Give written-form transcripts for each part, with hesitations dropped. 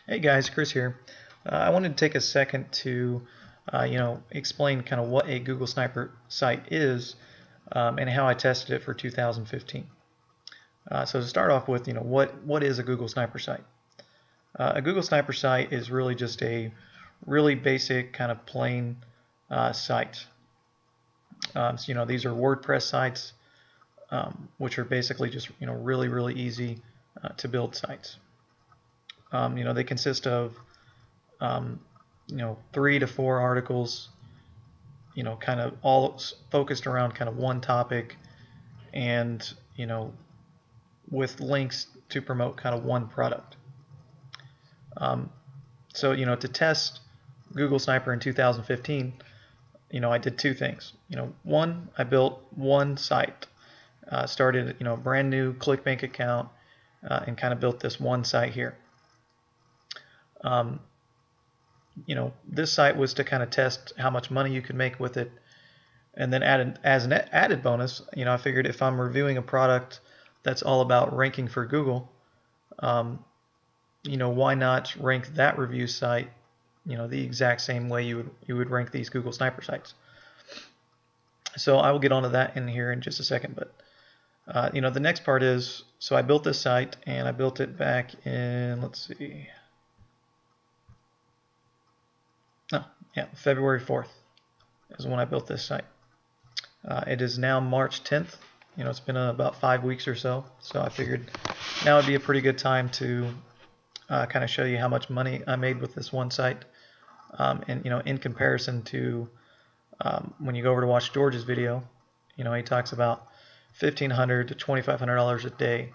Hey guys, Chris here. I wanted to take a second to, explain kind of what a Google Sniper site is and how I tested it for 2015. So to start off with, what is a Google Sniper site? A Google Sniper site is really just a really basic kind of plain site. These are WordPress sites, which are basically just really really easy to build sites. They consist of um, 3 to 4 articles, kind of all focused around kind of one topic, and with links to promote kind of one product. Um, so to test Google Sniper in 2015, I did 2 things. One, I built one site, started a brand new ClickBank account, and kind of built this one site here. Um, this site was to kind of test how much money you could make with it. And then as an added bonus, I figured if I'm reviewing a product that's all about ranking for Google, um, why not rank that review site, the exact same way you would rank these Google Sniper sites. So I will get onto that in here in just a second. But the next part is, so I built this site and I built it back in, let's see, no, yeah, February 4th is when I built this site. It is now March 10th. It's been about 5 weeks or so. So I figured now would be a pretty good time to kind of show you how much money I made with this one site. And in comparison to when you go over to watch George's video, he talks about $1,500 to $2,500 a day.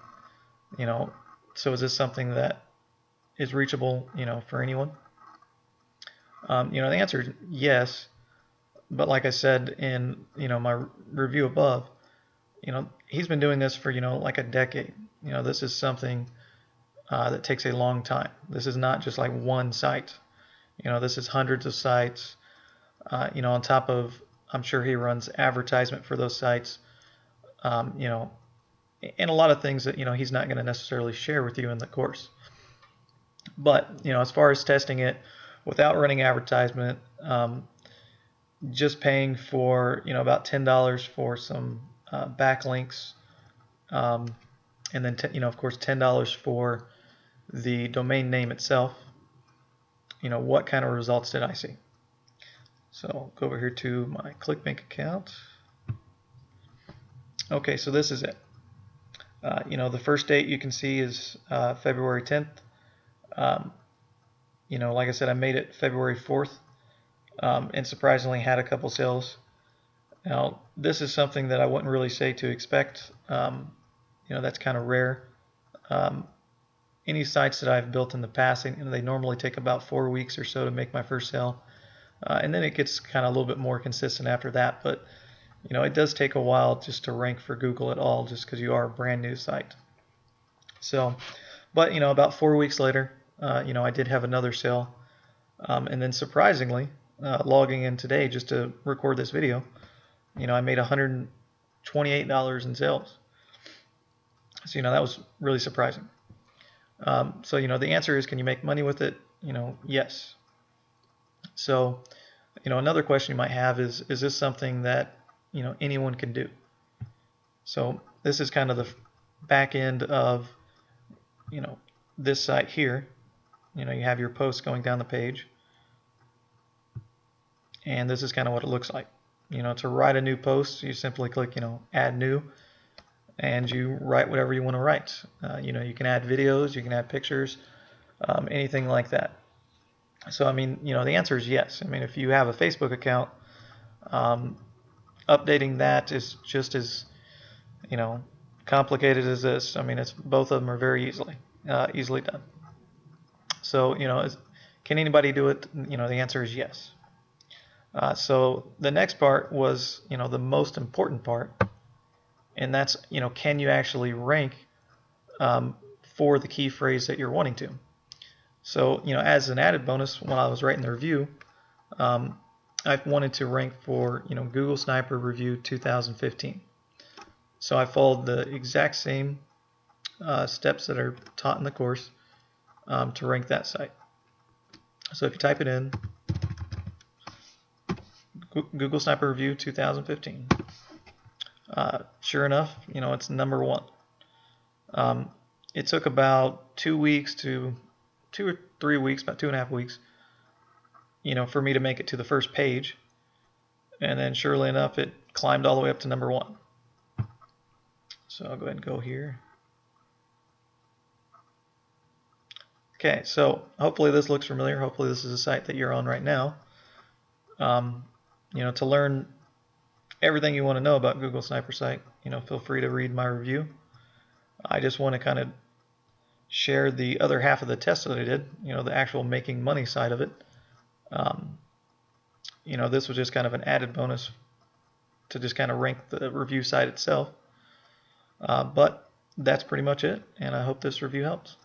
So is this something that is reachable, for anyone? The answer is yes. But like I said in my review above, he's been doing this for like a decade. This is something that takes a long time. This is not just like one site. This is hundreds of sites. On top of, I'm sure he runs advertisement for those sites. Um, you know, and a lot of things that he's not going to necessarily share with you in the course. But as far as testing it without running advertisement, just paying for about $10 for some backlinks, um, and then of course $10 for the domain name itself. What kind of results did I see? So I'll go over here to my ClickBank account. Okay, so this is it. The first date you can see is February 10th. Um, like I said, I made it February 4th, and surprisingly had a couple sales. Now, this is something that I wouldn't really say to expect. That's kind of rare. Um, any sites that I've built in the past, they normally take about 4 weeks or so to make my first sale. And then it gets kind of a little bit more consistent after that. But, it does take a while just to rank for Google at all, just because you are a brand new site. So, but, about 4 weeks later, I did have another sale. And then surprisingly, logging in today just to record this video, I made $128 in sales. So, that was really surprising. So, the answer is, can you make money with it? Yes. So, another question you might have is this something that, anyone can do? So this is kind of the back end of, this site here. You have your posts going down the page. And this is kind of what it looks like. To write a new post, you simply click, add new, and you write whatever you want to write. You can add videos, you can add pictures, anything like that. So, I mean, the answer is yes. I mean, if you have a Facebook account, um, updating that is just as, you know, complicated as this. I mean, it's both of them are very easily done. So, can anybody do it? The answer is yes. So the next part was, the most important part, and that's, can you actually rank um, for the key phrase that you're wanting to? So, as an added bonus, when I was writing the review, um, I wanted to rank for, Google Sniper Review 2015. So I followed the exact same steps that are taught in the course. to rank that site. So if you type it in, Google Sniper Review 2015, sure enough, it's number one. It took about 2 weeks to 2 or 3 weeks, about 2.5 weeks, for me to make it to the first page. And then surely enough, it climbed all the way up to number one. So I'll go ahead and go here. Okay, so hopefully this looks familiar. Hopefully this is a site that you're on right now. To learn everything you want to know about Google Sniper Site, feel free to read my review. I just want to kind of share the other half of the test that I did, the actual making money side of it. This was just kind of an added bonus to just kind of rank the review site itself. But that's pretty much it, and I hope this review helps.